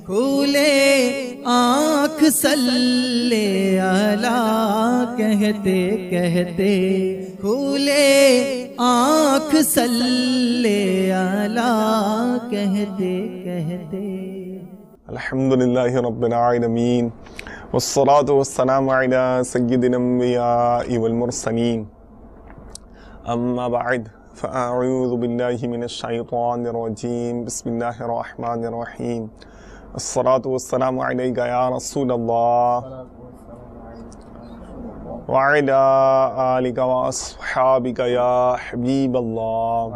کھولے آنکھ صلی اللہ کہتے کہتے، کھولے آنکھ صلی اللہ کہتے کہتے۔ الحمدللہ رب العالمین والصلاة والسلام علی سید الانبیاء والمرسلین، اما بعد فاعوذ باللہ من الشیطان الرجیم، بسم اللہ الرحمن الرحیم، الصلاة والسلام علیک یا رسول اللہ وعلی آلک واصحابک یا حبیب اللہ،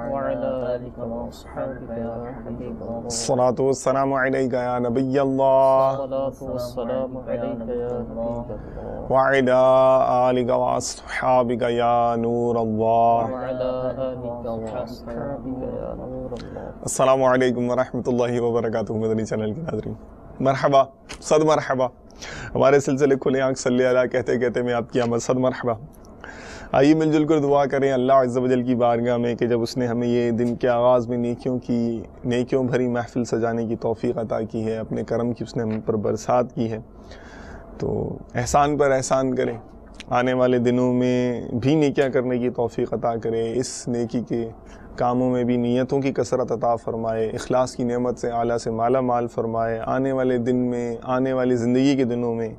الصلاة والسلام علیک یا نبی اللہ وعلی آلک واصحابک یا نور اللہ۔ السلام علیکم ورحمۃ اللہ وبرکاتہ۔ مدنی چینل کے ناظرین، مرحبا، صد مرحبا۔ ہمارے سلسلے کھلے آنکھ صلی اللہ کہتے کہتے میں آپ کی آمد، صد مرحبا۔ آئیے مل جل کر دعا کریں اللہ عز و جل کی بارگاہ میں کہ جب اس نے ہمیں یہ دن کے آغاز میں نیکیوں بھری محفل سجانے کی توفیق عطا کی ہے، اپنے کرم کی اس نے ہم پر برسات کی ہے، تو احسان پر احسان کریں، آنے والے دنوں میں بھی نیکیاں کرنے کی توفیق عطا کرے، اس نیکی کے کاموں میں بھی نیتوں کی کثرت عطا فرمائے، اخلاص کی نعمت سے اعلیٰ سے مالا مال فرمائے، آنے والے دن میں، آنے والی زندگی کے دنوں میں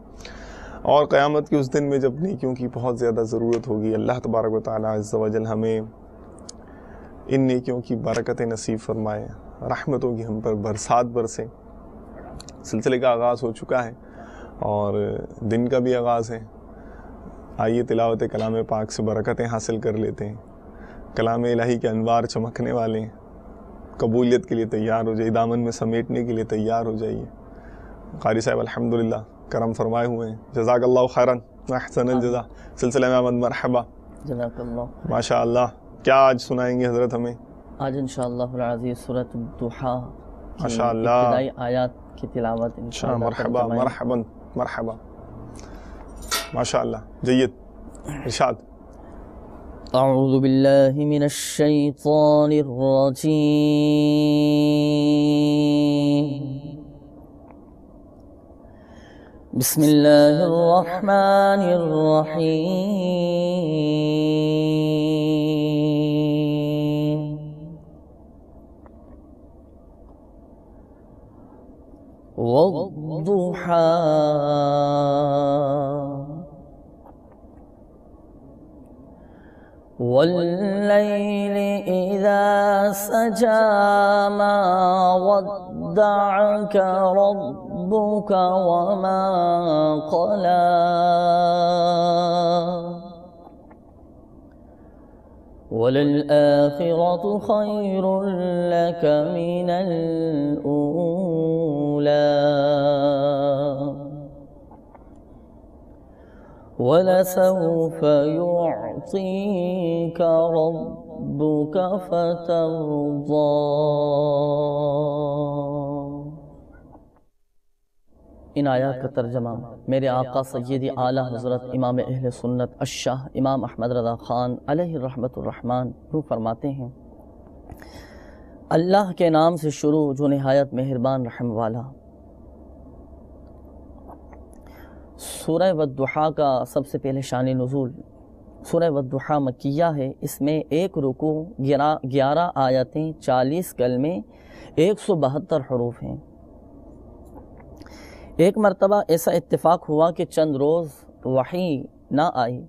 اور قیامت کے اس دن میں جب نیکیوں کی بہت زیادہ ضرورت ہوگی، اللہ تبارک و تعالیٰ عز و جل ہمیں ان نیکیوں کی برکتیں نصیب فرمائے، رحمتوں کی ہم پر برسات برسے۔ سلسلے کا آغاز ہو چکا ہے اور دن کا بھی آغاز ہے، آئیے تلاوت کلام پاک سے برکتیں حاصل کر لیتے ہیں۔ کلام الہی کے انوار چمکنے والے ہیں، قبولیت کے لیے تیار ہو جائیے، دامن میں سمیٹنے کے لیے تیار ہو جائیے۔ قاری صاحب الحمدللہ کرم فرمائے ہوئے ہیں، جزاک اللہ خیراً احسن الجزا۔ سلسلہ میں آمد، مرحبا، جزاک اللہ۔ ماشاء اللہ۔ کیا آج سنائیں گے حضرت ہمیں؟ آج انشاءاللہ العزیز سورۃ الضحیٰ کی ماشاء اللہ، ابتدائی آیات کی تلاوت انشاءاللہ مرحبا مرحبا مرحبا، ماشاء اللہ، جید، ارشاد۔ اعوذ باللہ من الشیطان الرجیم، بسم اللہ الرحمن الرحیم، والضحیٰ واللیل اذا سجا ما ودعك ربك وما قلى وللآخرة خير لك من الأولى وَلَسَوْفَ يُعْطِيكَ رَبُّكَ فَتَرْضَىٰ۔ ان آیات کا ترجمہ میرے آقا سیدی اعلیٰ حضرت امام اہل سنت الشاہ امام احمد رضا خان علیہ رحمت الرحمن یوں فرماتے ہیں، اللہ کے نام سے شروع جو نہایت مہربان رحم والا۔ سورہ والضحیٰ کا سب سے پہلے شان نزول، سورہ والضحیٰ مکیہ ہے، اس میں 1 رکوع، 11 آیتیں، 40 کلمے، 172 حروف ہیں۔ ایک مرتبہ ایسا اتفاق ہوا کہ چند روز وحی نہ آئی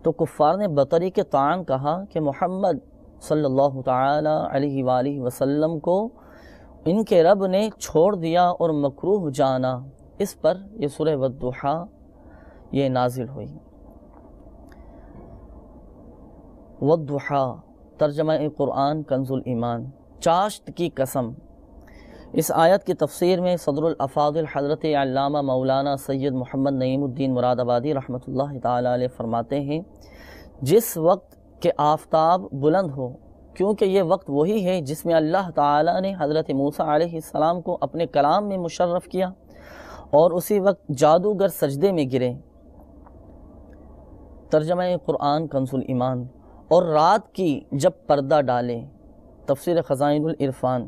تو کفار نے بطریق طعن کہا کہ محمد صلی اللہ تعالی علیہ وآلہ وسلم کو ان کے رب نے چھوڑ دیا اور مکروہ جانا۔ اس پر یہ سورہ والضحیٰ یہ نازل ہوئی۔ والضحیٰ ترجمہ قرآن کنز الایمان، چاشت کی قسم۔ اس آیت کی تفسیر میں صدر الافاضل حضرت علامہ مولانا سید محمد نعیم الدین مراد آبادی رحمۃ اللہ تعالی علیہ فرماتے ہیں، جس وقت کہ آفتاب بلند ہو، کیونکہ یہ وقت وہی ہے جس میں اللہ تعالی نے حضرت موسیٰ علیہ السلام کو اپنے کلام میں مشرف کیا، اور اسی وقت جادوگر سجدے میں گرے۔ ترجمہ قرآن کنز الایمان۔ اور رات کی جب پردہ ڈالے، تفسیر خزائن العرفان۔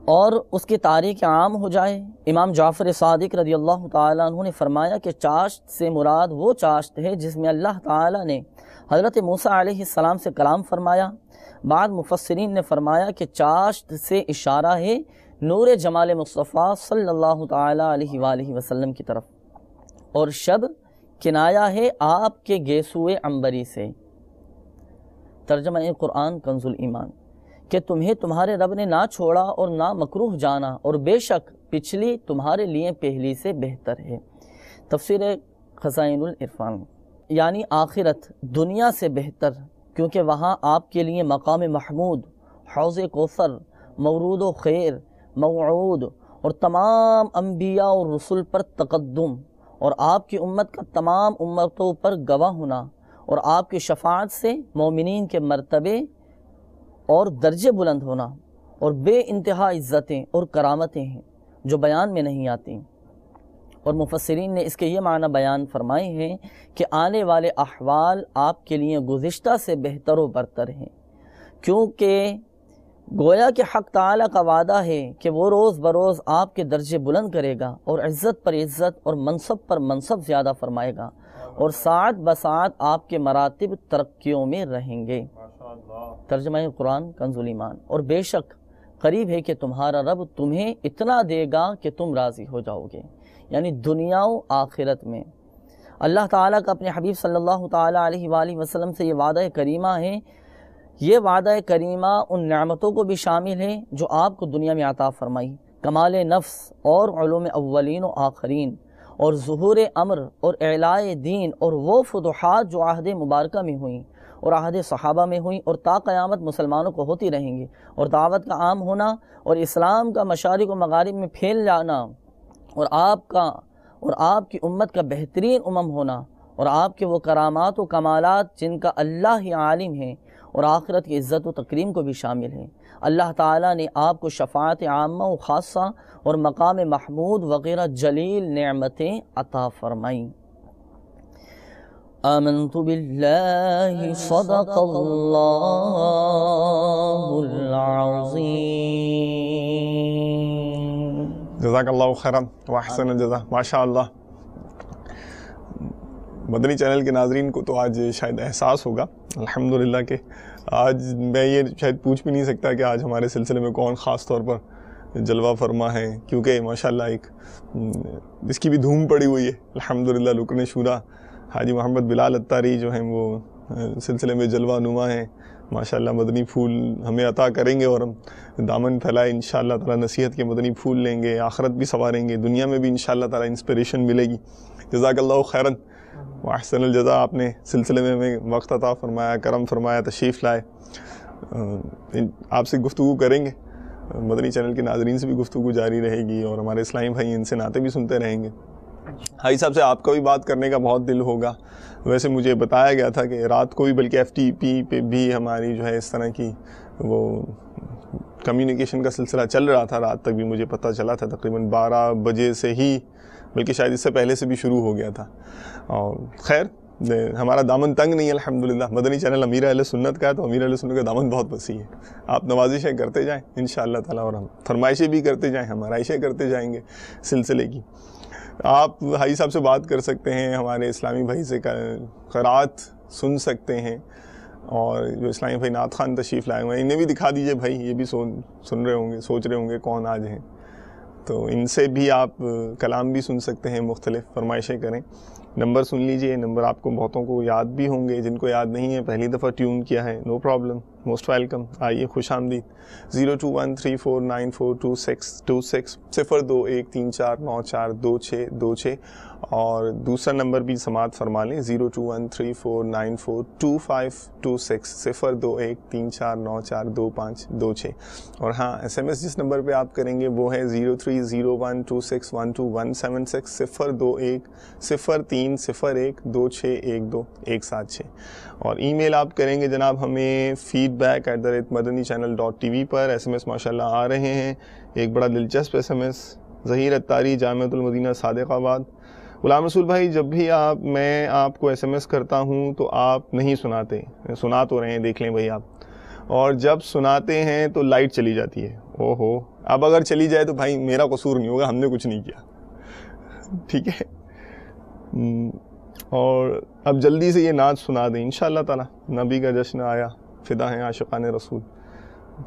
اور اس کی تاریخ عام ہو جائے۔ امام جعفر صادق رضی اللہ تعالیٰ عنہ نے فرمایا کہ چاشت سے مراد وہ چاشت ہے جس میں اللہ تعالیٰ نے حضرت موسیٰ علیہ السلام سے کلام فرمایا۔ بعض مفسرین نے فرمایا کہ چاشت سے اشارہ ہے نور جمال مصطفیٰ صلی اللہ تعالیٰ علیہ وآلہ وسلم کی طرف، اور شب کنایا ہے آپ کے گیسوئے عنبری سے۔ ترجمہ قرآن کنز الایمان، کہ تمہیں تمہارے رب نے نہ چھوڑا اور نہ مکروہ جانا، اور بے شک پچھلی تمہارے لیے پہلی سے بہتر ہے۔ تفسیر خزائن العرفان، یعنی آخرت دنیا سے بہتر، کیونکہ وہاں آپ کے لیے مقام محمود، حوض کوثر، مورود و خیر، موعود، اور تمام انبیاء اور رسل پر تقدم، اور آپ کی امت کا تمام امتوں پر گواہ ہونا، اور آپ کی شفاعت سے مومنین کے مرتبے اور درجے بلند ہونا، اور بے انتہا عزتیں اور کرامتیں ہیں جو بیان میں نہیں آتی۔ اور مفسرین نے اس کے یہ معنی بیان فرمائے ہیں کہ آنے والے احوال آپ کے لیے گزشتہ سے بہتر و برتر ہیں، کیونکہ گویا کہ حق تعالیٰ کا وعدہ ہے کہ وہ روز بروز آپ کے درجے بلند کرے گا، اور عزت پر عزت اور منصب پر منصب زیادہ فرمائے گا، اور ساعت بساعت آپ کے مراتب ترقیوں میں رہیں گے۔ ترجمہ قرآن کنز الایمان، اور بے شک قریب ہے کہ تمہارا رب تمہیں اتنا دے گا کہ تم راضی ہو جاؤ گے، یعنی دنیا و آخرت میں۔ اللہ تعالیٰ کا اپنے حبیب صلی اللہ تعالیٰ علیہ وآلہ وسلم سے یہ وعدہ کریمہ ہے۔ یہ وعدہ کریمہ ان نعمتوں کو بھی شامل ہے جو آپ کو دنیا میں عطا فرمائی، کمال نفس اور علوم اولین و آخرین، اور ظہور امر اور اعلاء دین، اور وہ فتوحات جو عہد مبارکہ میں ہوئیں اور عہد صحابہ میں ہوئیں اور تا قیامت مسلمانوں کو ہوتی رہیں گی، اور دعوت کا عام ہونا، اور اسلام کا مشارق و مغارب میں پھیل جانا، اور آپ کی امت کا بہترین امم ہونا، اور آپ کے وہ کرامات و کمالات جن کا اللہ ہی عالم ہے، اور آخرت کی عزت و تکریم کو بھی شامل ہے۔ اللہ تعالیٰ نے آپ کو شفاعت عامہ و خاصہ اور مقام محمود وغیرہ جلیل نعمتیں عطا فرمائیں۔ آمنت باللہ صدق اللہ العظیم۔ جزاک اللہ خیرا واحسن الجزا۔ ماشاء اللہ، مدنی چینل کے ناظرین کو تو آج شاید احساس ہوگا الحمدللہ کہ آج میں یہ شاید پوچھ بھی نہیں سکتا کہ آج ہمارے سلسلے میں کون خاص طور پر جلوہ فرما ہے، کیونکہ ماشاءاللہ ایک اس کی بھی دھوم پڑی ہوئی ہے الحمدللہ۔ رکن شورا حاجی محمد بلال اتاری جو ہیں وہ سلسلے میں جلوہ نما ہیں ماشاءاللہ۔ مدنی پھول ہمیں عطا کریں گے اور ہم دامن پھیلائے انشاءاللہ تعالی نصیحت کے مدنی پھول لیں گے، آخرت بھی سنواریں گے، دنیا میں بھی انشاءاللہ تعالی انسپریشن ملے گی۔ جزاک اللہ خیراً واحسن الجزا، آپ نے سلسلے میں ہمیں وقت عطا فرمایا، کرم فرمایا، تشریف لائے۔ آپ سے گفتگو کریں گے، مدنی چینل کے ناظرین سے بھی گفتگو جاری رہے گی، اور ہمارے اسلامی بھائی ان سے نعتیں بھی سنتے رہیں گے۔ حاجی صاحب سے آپ کا بھی بات کرنے کا بہت دل ہوگا۔ ویسے مجھے بتایا گیا تھا کہ رات کو بھی، بلکہ ایف ٹی پی پہ بھی ہماری جو ہے اس طرح کی وہ کمیونیکیشن کا سلسلہ چل رہا تھا، رات تک بھی مجھے پتہ چلا تھا، تقریباً 12 بجے سے ہی، بلکہ شاید اس سے پہلے سے بھی شروع ہو گیا تھا۔ اور خیر ہمارا دامن تنگ نہیں ہے الحمدللہ، مدنی چینل امیر اہل سنت کا ہے، تو امیر اہل سنت کا دامن بہت وسیع ہے۔ آپ نوازشیں کرتے جائیں انشاءاللہ تعالیٰ، اور ہم فرمائشیں بھی کرتے جائیں، ہم آرائشیں کرتے جائیں گے سلسلے کی۔ آپ حاجی صاحب سے بات کر سکتے ہیں، ہمارے اسلامی بھائی سے قرات سن سکتے ہیں، اور جو اسلامی بھائی نعت خوان تشریف لائے ہوئے ہیں انہیں بھی دکھا دیجئے بھائی، یہ بھی سن رہے ہوں گے، سوچ رہے ہوں گے کون آج ہیں، تو ان سے بھی آپ کلام بھی سن سکتے ہیں، مختلف فرمائشیں کریں۔ نمبر سن لیجئے، نمبر آپ کو بہتوں کو یاد بھی ہوں گے، جن کو یاد نہیں ہے پہلی دفعہ ٹیون کیا ہے، نو پرابلم، موسٹ ویلکم، آئیے، خوش آمدید۔ 0213494226 0213494226، اور دوسرا نمبر بھی سماعت فرما لیں 021349422526 021349422526، اور ہاں ایس ایم ایس جس نمبر پہ آپ کریں گے وہ ہے 0301261276 021030126126، اور ای میل آپ کریں گے جناب ہمیں feedback@madanichannel.tv پر۔ ایس ایم ایس ماشاءاللہ آ رہے ہیں۔ ایک بڑا دلچسپ ایس ایم ایس، ظہیر اتاری، جامعۃ المدینہ صادق آباد۔ غلام رسول بھائی، جب بھی میں آپ کو ایس ایم ایس کرتا ہوں تو آپ نہیں سناتے، سنا تو رہے ہیں، دیکھ لیں بھائی آپ، اور جب سناتے ہیں تو لائٹ چلی جاتی ہے، ہو اب اگر چلی جائے تو بھائی میرا قصور نہیں ہوگا, ہم نے کچھ نہیں کیا, ٹھیک ہے. اور اب جلدی سے یہ نعت سنا دیں انشاءاللہ تعالی. نبی کا جشن آیا, فدا ہیں عاشقان رسول.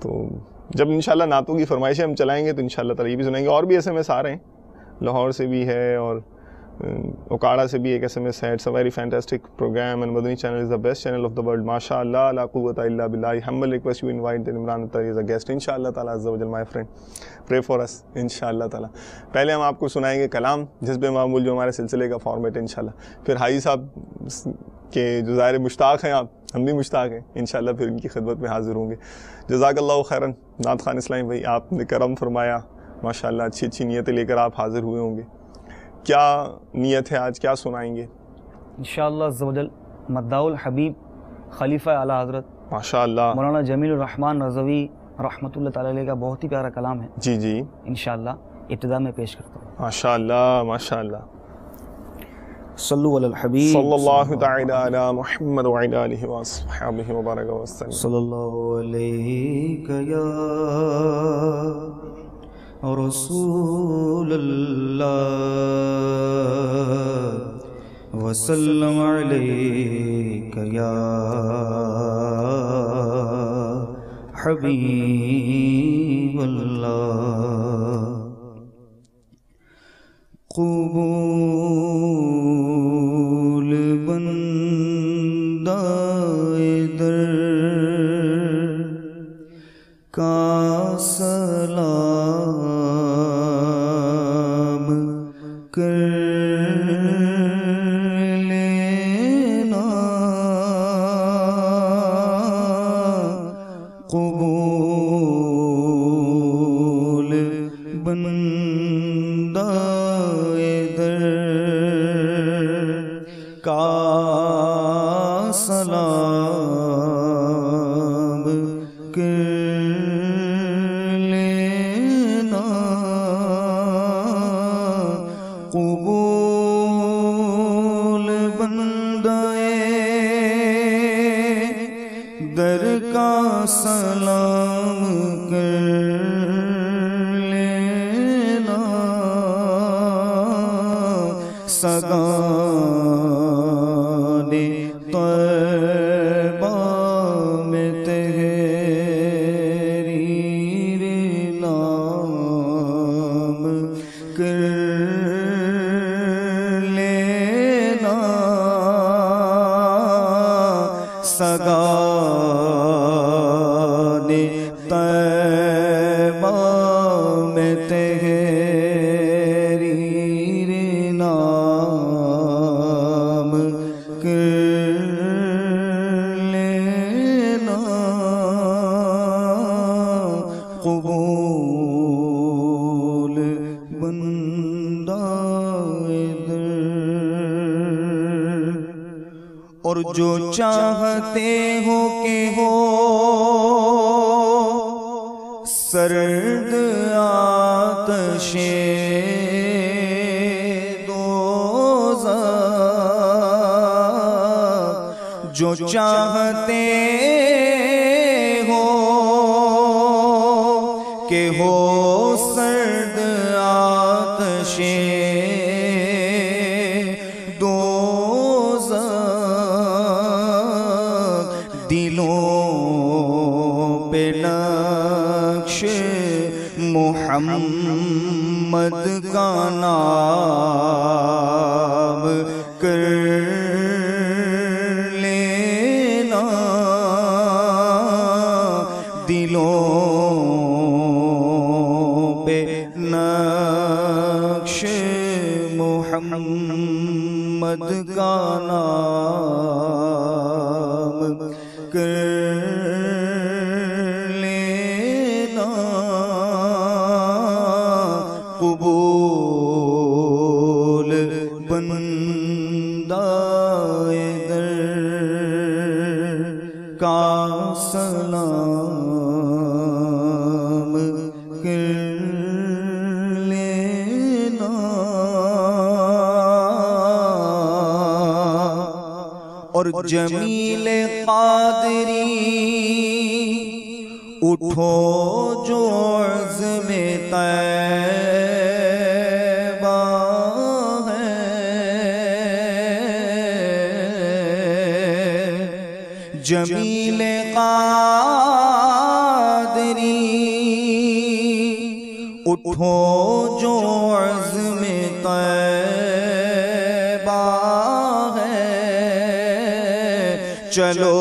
تو جب انشاءاللہ نعتوں کی فرمائشیں ہم چلائیں گے تو انشاءاللہ تعالی یہ بھی سنائیں گے. اور بھی ایس ایم ایس آ رہے ہیں, لاہور سے بھی ہے اور اوکاڑا سے بھی ایک ایس ایم ایس ہے. It's a very fantastic programme and Madani channel is the best channel of the world. ماشاء اللہ لا قوت الا باللہ. Humble request you invite Imran Athar as a guest انشاءاللہ تعالی عز و جل. مائی فرینڈ پرے فار اس انشاءاللہ تعالی. پہلے ہم آپ کو سنائیں گے کلام جس بے معمول جو ہمارے سلسلے کا فارمیٹ ہے انشاءاللہ. پھر حاجی صاحب کے جو ظاہر مشتاق ہیں آپ, ہم بھی مشتاق ہیں انشاءاللہ, پھر ان کی خدمت میں حاضر ہوں گے. جزاک اللہ خیراً نعت خان اسلامی بھائی, آپ نے کرم فرمایا ماشاءاللہ, اچھی اچھی نیتیں لے کر آپ حاضر ہوئے ہوں گے. کیا نیت ہے آج, کیا سنائیں گے؟ انشاءاللہ عز و جل مداح الحبیب خلیفہ اعلیٰ حضرت ماشاءاللہ مولانا جمیل الرحمن رضوی رحمۃ اللہ تعالی علیہ کا بہت ہی پیارا کلام ہے. جی جی انشاءاللہ ابتدا میں پیش کرتا ہوں. ماشاءاللہ ماشاءاللہ. صلو علی الحبیب صلی اللہ تعالی علی محمد وعلی آلہ وصحبہ وبارک وسلم. صلی اللہ علیہ یا رسول اللہ وسلم علیک یا حبیب اللہ. قبول بندہ در کا سلام کر لینا. قبول بندہ در کا سلام کر لینا. قبول بندہ در کا سلام کر لینا. سگان طیبہ میں تحریر نام کر لینا. سگان طیبہ میں تحریر نام کر لینا. قبول بندہ در. اور جو چاہتے ہو کہ ہو سرد آتش دوزخ, جو چاہتے ہو کہ ہو سرد آتش دوزخ, دلوں پہ نقش محمد کا نام کر لینا. دلوں پہ نقش محمد کا نام کر لینا. قبول بندہ در کا سلام کر لینا. اور جمیل قادری اٹھو جو طیبہ ہے، جمیل قادری اٹھو جو عزم طیبہ ہے، چلو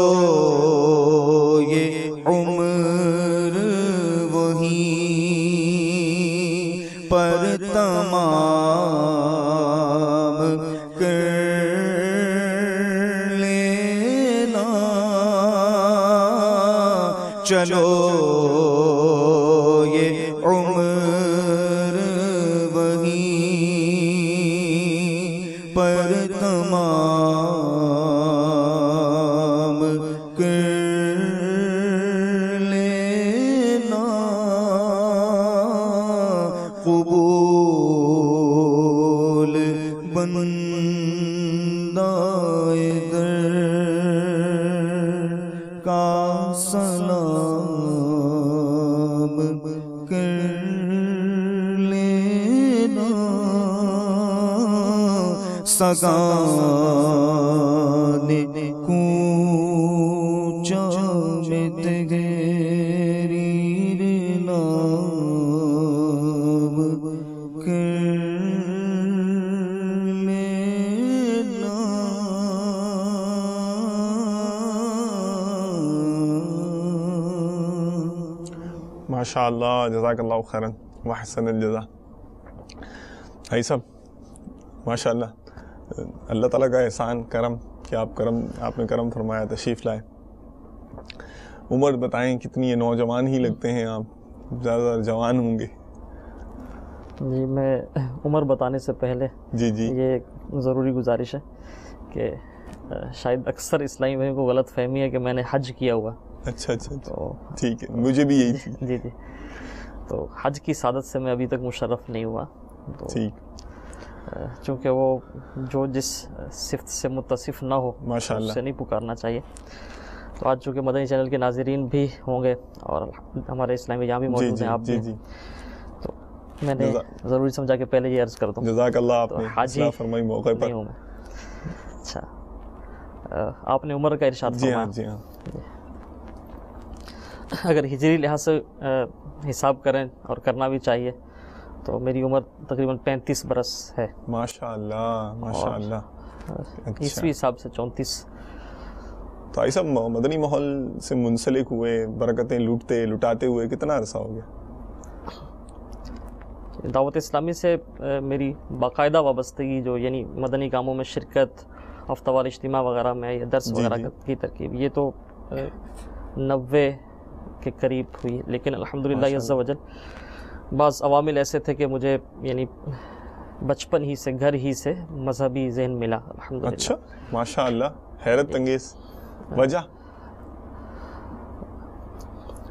یہ عمر وہی پر تمام کر لینا، چلو یہ عمر وہی پر تمام کر لینا، قبول بندہ در کا سلام کر لینا، سگان کوچا میں تیری نام کر لینا۔ ماشاء اللہ، جزاک اللہ خیرن وحسن الجزا۔ بھائی صاحب ماشاء اللہ، اللہ تعالیٰ کا احسان کرم کہ آپ نے کرم فرمایا، تشریف لائے۔ عمر بتائیں کتنی ہے؟ نوجوان ہی لگتے ہیں آپ، زیادہ جوان ہوں گے۔ جی میں عمر بتانے سے پہلے جی جی یہ ایک ضروری گزارش ہے کہ شاید اکثر اسلامی بھائیوں کو غلط فہمی ہے کہ میں نے حج کیا ہوا۔ اچھا اچھا تو ٹھیک ہے، مجھے بھی یہی تھی۔ جی جی، تو حج کی سعادت سے میں ابھی تک مشرف نہیں ہوا، تو ٹھیک، چونکہ وہ جو جس صفت سے متصف نہ ہو ماشاء اللہ، اس سے نہیں پکارنا چاہیے۔ تو آج چونکہ مدنی چینل کے ناظرین بھی ہوں گے اور ہمارے اسلامی جہاں بھی موجود ہیں، آپ بھی، تو میں نے ضروری سمجھا کہ پہلے یہ عرض کر دوں۔ جزاک اللہ، آپ نے حاجی اصلاح فرمائی موقع پر۔ نہیں ہوں میں۔ اچھا، آپ نے عمر کا ارشاد جی ہاں فرمایا، جی ہاں، اگر ہجری لحاظ سے حساب کریں اور کرنا بھی چاہیے تو میری عمر تقریباً 35 برس ہے، ماشاء اللہ ماشاء اللہ۔ عیسوی حساب سے 34۔ تو آئی صاحب مدنی ماحول سے منسلک ہوئے، برکتیں لٹاتے ہوئے کتنا عرصہ ہو گیا؟ دعوت اسلامی سے میری باقاعدہ وابستگی جو یعنی مدنی کاموں میں شرکت، ہفتہ وار اجتماع وغیرہ میں یا درس وغیرہ کی ترکیب، یہ تو 90 کے قریب ہوئی، لیکن الحمدللہ عز و جل بعض عوامل ایسے تھے کہ مجھے یعنی بچپن ہی سے، گھر ہی سے مذہبی ذہن ملا الحمدللہ۔ اچھا ماشاء اللہ، حیرت انگیز وجہ؟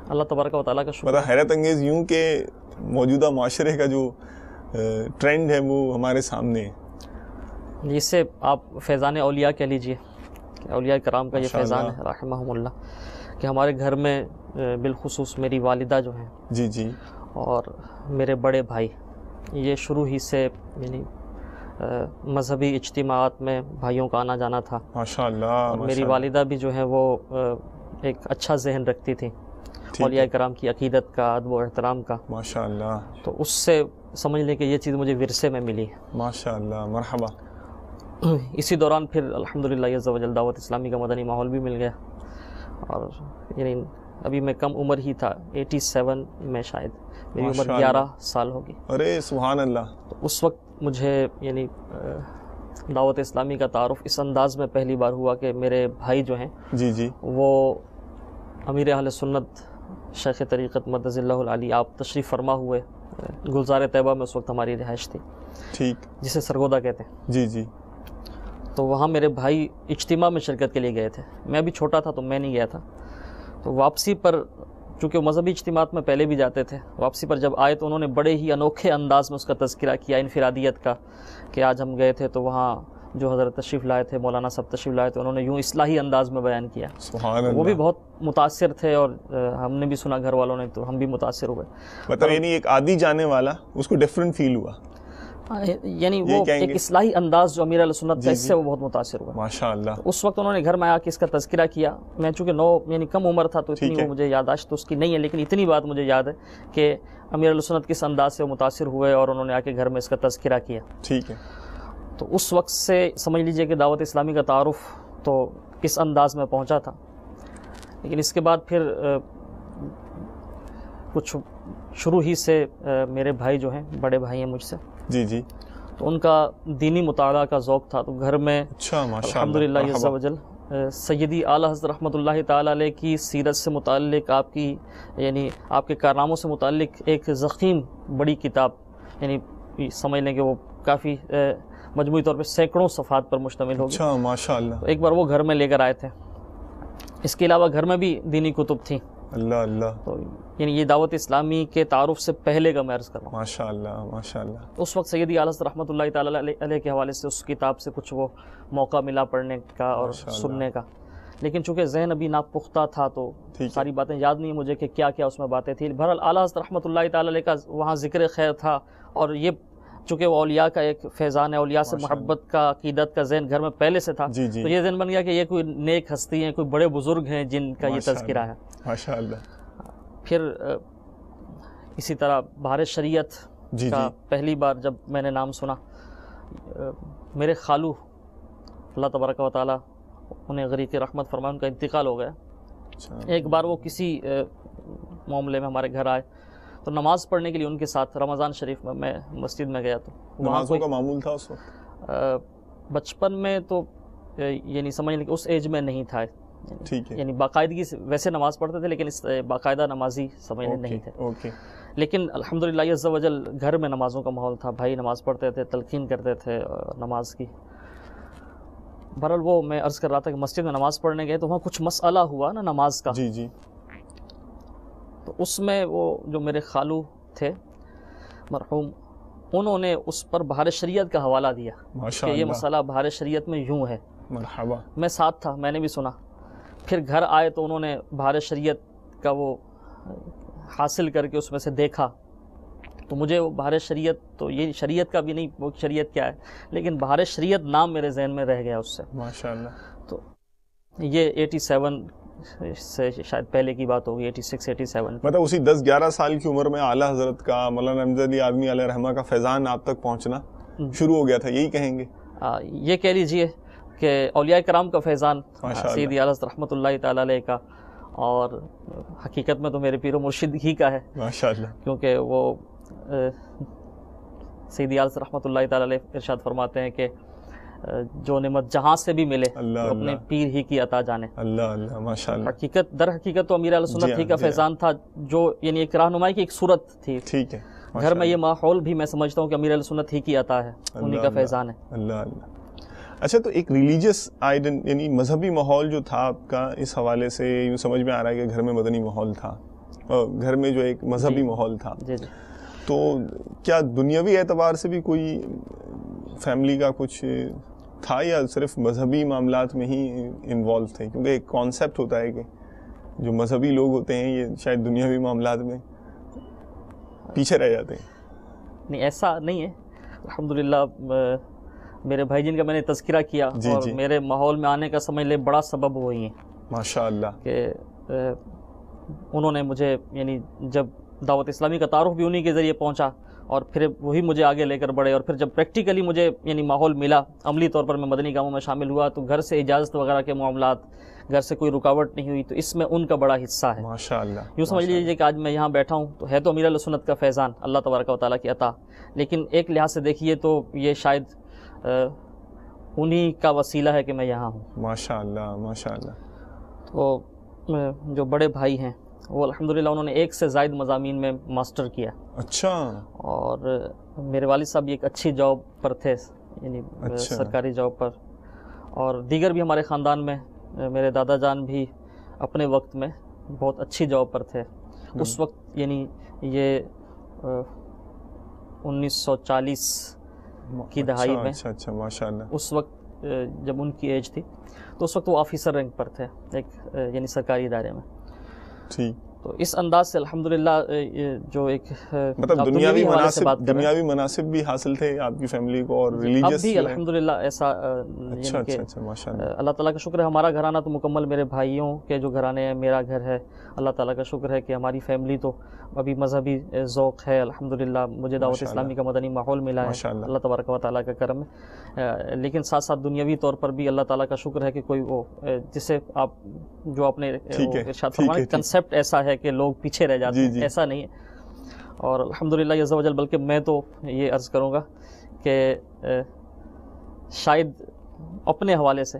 اللہ تبارک و تعالیٰ کا شکر۔ مطلب حیرت انگیز یوں کہ موجودہ معاشرے کا جو ٹرینڈ ہے وہ ہمارے سامنے ہے، جس سے آپ فیضان اولیاء کہہ لیجئے، اولیاء کرام کا یہ فیضان ہے رحمہم اللہ، کہ ہمارے گھر میں بالخصوص میری والدہ جو ہیں جی جی، اور میرے بڑے بھائی، یہ شروع ہی سے یعنی مذہبی اجتماعات میں بھائیوں کا آنا جانا تھا۔ ماشاء اللہ، اور میری والدہ بھی جو ہے وہ ایک اچھا ذہن رکھتی تھی اولیاء کرام کی عقیدت کا، ادب و احترام کا، ماشاء اللہ، تو اس سے سمجھ لیں کہ یہ چیز مجھے ورثے میں ملی۔ ماشاء اللہ، مرحبا۔ اسی دوران پھر الحمدللہ عز و جل دعوت اسلامی کا مدنی ماحول بھی مل گیا، اور یعنی ابھی میں کم عمر ہی تھا، 87 میں شاید میری عمر 11 سال ہوگی۔ ارے سبحان اللہ۔ تو اس وقت مجھے یعنی دعوت اسلامی کا تعارف اس انداز میں پہلی بار ہوا کہ میرے بھائی جو ہیں جی جی، وہ امیر اہل سنت شیخ طریقت مدظ اللہ العلی آپ تشریف فرما ہوئے گلزار طیبہ میں، اس وقت ہماری رہائش تھی، ٹھیک، جسے سرگودا کہتے ہیں۔ جی جی، تو وہاں میرے بھائی اجتماع میں شرکت کے لیے گئے تھے، میں بھی چھوٹا تھا تو میں نہیں گیا تھا۔ تو واپسی پر چونکہ مذہبی اجتماعات میں پہلے بھی جاتے تھے، واپسی پر جب آئے تو انہوں نے بڑے ہی انوکھے انداز میں اس کا تذکرہ کیا، انفرادیت کا، کہ آج ہم گئے تھے تو وہاں جو حضرت تشریف لائے تھے، مولانا صاحب تشریف لائے تھے، انہوں نے یوں اصلاحی انداز میں بیان کیا، سبحان اللہ. وہ بھی بہت متاثر تھے، اور ہم نے بھی سنا، گھر والوں نے، تو ہم بھی متاثر ہوئے. مطلب یعنی ایک عادی جانے والا اس کو ڈفرینٹ فیل ہوا، یعنی وہ ایک اصلاحی انداز جو امیر علیہ سنت تھا، اس سے وہ بہت متاثر ہوا. ماشاء اللہ. اس وقت انہوں نے گھر میں آ کے اس کا تذکرہ کیا. میں چونکہ یعنی کم عمر تھا تو اتنی وہ مجھے یاداشت تو اس کی نہیں ہے، لیکن اتنی بات مجھے یاد ہے کہ امیر علیہ سنت کس انداز سے متاثر ہوئے اور انہوں نے آ کے گھر میں اس کا تذکرہ کیا. ٹھیک ہے. تو اس وقت سے سمجھ لیجئے کہ دعوت اسلامی کا تعارف تو کس انداز میں پہنچا تھا. لیکن اس کے بعد پھر کچھ شروع ہی سے میرے بھائی جو ہیں، بڑے بھائی ہیں مجھ سے، جی جی، تو ان کا دینی مطالعہ کا ذوق تھا، تو گھر میں اچھا ماشاء الحمدللہ عز و جل سیدی اعلیٰ حضرت رحمۃ اللہ تعالیٰ علیہ کی سیرت سے متعلق، آپ کی یعنی آپ کے کارناموں سے متعلق ایک ضخیم بڑی کتاب، یعنی سمجھ لیں کہ وہ کافی مجموعی طور پہ سینکڑوں صفحات پر مشتمل ہوگی. اچھا ماشاء اللہ. تو ایک بار وہ گھر میں لے کر آئے تھے. اس کے علاوہ گھر میں بھی دینی کتب تھیں. اللہ اللہ. تو یعنی یہ دعوت اسلامی کے تعارف سے پہلے کا میں عرض کر رہا ہوں. ماشاء اللہ ماشاء اللہ. اس وقت سیدی اعلیٰ حضرت رحمۃ اللہ تعالیٰ علیہ کے حوالے سے اس کتاب سے کچھ وہ موقع ملا پڑھنے کا اور سننے کا، لیکن چونکہ ذہن ابھی ناپختہ تھا تو ساری باتیں یاد نہیں مجھے کہ کیا کیا اس میں باتیں تھیں. بہرحال اعلیٰ حضرت رحمۃ اللہ تعالیٰ علیہ کا وہاں ذکر خیر تھا، اور یہ چونکہ وہ اولیاء کا ایک فیضان ہے، اولیاء سے محبت کا، عقیدت کا ذہن گھر میں پہلے سے تھا، تو یہ ذہن بن گیا کہ یہ کوئی نیک ہستی ہیں، کوئی بڑے بزرگ ہیں جن کا یہ تذکرہ ہے. ماشاء اللہ. پھر اسی طرح بہار شریعت کا پہلی بار جب میں نے نام سنا، میرے خالو اللہ تبارک و تعالیٰ انہیں غریق رحمت فرمائے، ان کا انتقال ہو گیا. ایک بار وہ کسی معاملے میں ہمارے گھر آئے، تو نماز پڑھنے کے لیے ان کے ساتھ رمضان شریف میں مسجد میں گیا. تو نمازوں کا معمول تھا اس وقت؟ بچپن میں تو یعنی سمجھ لیں کہ اس ایج میں نہیں تھا، ٹھیک ہے، یعنی باقاعدگی سے ویسے نماز پڑھتے تھے، لیکن اس باقاعدہ نمازی سمجھ لیں نہیں تھے. لیکن الحمدللہ عز و جل گھر میں نمازوں کا ماحول تھا، بھائی نماز پڑھتے تھے، تلقین کرتے تھے نماز کی. بہرحال وہ میں عرض کر رہا تھا کہ مسجد میں نماز پڑھنے گئے تو وہاں کچھ مسئلہ ہوا نا نماز کا. جی جی. تو اس میں وہ جو میرے خالو تھے مرحوم، انہوں نے اس پر بہار شریعت کا حوالہ دیا کہ یہ مسئلہ بہار شریعت میں یوں ہے. مرحبا. میں ساتھ تھا، میں نے بھی سنا. پھر گھر آئے تو انہوں نے بہار شریعت کا وہ حاصل کر کے اس میں سے دیکھا، تو مجھے وہ بہار شریعت، تو یہ شریعت کا بھی نہیں، وہ شریعت کیا ہے، لیکن بہار شریعت نام میرے ذہن میں رہ گیا اس سے. ماشاء اللہ. تو یہ 87 سے شاید پہلے کی بات ہوگی، 86 87. مطلب اسی 10-11 سال کی عمر میں اعلیٰ حضرت کا، مولانا احمد علی اعظمی علیہ رحمہ کا فیضان آپ تک پہنچنا شروع ہو گیا تھا، یہی کہیں گے؟ یہ کہہ لیجئے کہ اولیاء کرام کا فیضان سیدی اعلیٰ حضرت رحمۃ اللہ تعالیٰ علیہ کا، اور حقیقت میں تو میرے پیر و مرشد ہی کا ہے ماشاء اللہ، کیونکہ وہ سیدی اعلیٰ حضرت رحمۃ اللہ تعالیٰ علیہ ارشاد فرماتے ہیں کہ جو نعمت جہاں سے بھی ملے تو اپنے پیر ہی کی عطا جانے. اللہ اللہ ماشاء اللہ. حقیقت در حقیقت تو امیر علیہ سنت ہی کا فیضان تھا، جو یعنی ایک رہنمائی کی ایک صورت تھی. ٹھیک ہے. گھر میں یہ ماحول بھی میں سمجھتا ہوں کہ امیر علیہ سنت ہی کی عطا ہے، انہی کا فیضان ہے. اللہ اللہ. اچھا، تو ایک ریلیجیس یعنی مذہبی ماحول جو تھا آپ کا، اس حوالے سے یوں سمجھ میں آ رہا ہے کہ گھر میں مدنی ماحول تھا، اور گھر میں جو ایک مذہبی ماحول تھا، تو کیا دنیاوی اعتبار سے بھی کوئی فیملی کا کچھ تھا، یا صرف مذہبی معاملات میں ہی انوالو تھے؟ کیونکہ ایک کانسیپٹ ہوتا ہے کہ جو مذہبی لوگ ہوتے ہیں یہ شاید دنیاوی معاملات میں پیچھے رہ جاتے ہیں. نہیں، ایسا نہیں ہے. الحمدللہ میرے بھائی جن کا میں نے تذکرہ کیا اور میرے ماحول میں آنے کا سمجھ لے بڑا سبب وہی ہیں ماشاء اللہ، کہ انہوں نے مجھے یعنی جب دعوت اسلامی کا تعارف بھی انہی کے ذریعے پہنچا، اور پھر وہی مجھے آگے لے کر بڑھے، اور پھر جب پریکٹیکلی مجھے یعنی ماحول ملا، عملی طور پر میں مدنی کاموں میں شامل ہوا، تو گھر سے اجازت وغیرہ کے معاملات، گھر سے کوئی رکاوٹ نہیں ہوئی، تو اس میں ان کا بڑا حصہ ہے ماشاء اللہ. یوں سمجھ لیجیے کہ آج میں یہاں بیٹھا ہوں تو ہے تو امیر علیہ سنت کا فیضان، اللہ تبارک و تعالیٰ کی عطا، لیکن ایک لحاظ سے دیکھیے تو یہ شاید انہی کا وسیلہ ہے کہ میں یہاں ہوں. ماشاء اللہ ماشاء اللہ. تو جو بڑے بھائی ہیں وہ الحمدللہ انہوں نے 1 سے زائد مضامین میں ماسٹر کیا. اچھا. اور میرے والد صاحب ایک اچھی جاب پر تھے، یعنی سرکاری جاب پر، اور دیگر بھی ہمارے خاندان میں میرے دادا جان بھی اپنے وقت میں بہت اچھی جاب پر تھے. اس وقت یعنی یہ 1940 کی دہائی میں، اچھا ماشاء اللہ، اس وقت جب ان کی ایج تھی تو اس وقت وہ آفیسر رینک پر تھے ایک یعنی سرکاری ادارے میں. ٹھیک. تو اس انداز سے الحمدللہ جو ایک مطلب دنیاوی مناسب بھی حاصل تھے آپ کی فیملی کو اور ریلیجیس اب بھی الحمدللہ ایسا. اچھا اچھا ماشاءاللہ. اللہ تعالیٰ کا شکر ہے ہمارا گھرانہ تو مکمل میرے بھائیوں کے جو گھرانے ہیں, میرا گھر ہے, اللہ تعالیٰ کا شکر ہے کہ ہماری فیملی تو ابھی مذہبی ذوق ہے الحمدللہ. مجھے دعوت اسلامی کا مدنی ماحول ملا ہے, اللہ تبارک و تعالیٰ کا کرم ہے. لیکن ساتھ ساتھ دنیاوی طور پر بھی اللہ تعالیٰ کا شکر ہے کہ کوئی وہ جسے آپ جو اپنے ارشاد فرمانے کنسیپٹ ایسا ہے کہ لوگ پیچھے رہ جاتے ہیں, ایسا نہیں ہے. اور الحمدللہ عز و جل, بلکہ میں تو یہ عرض کروں گا کہ شاید اپنے حوالے سے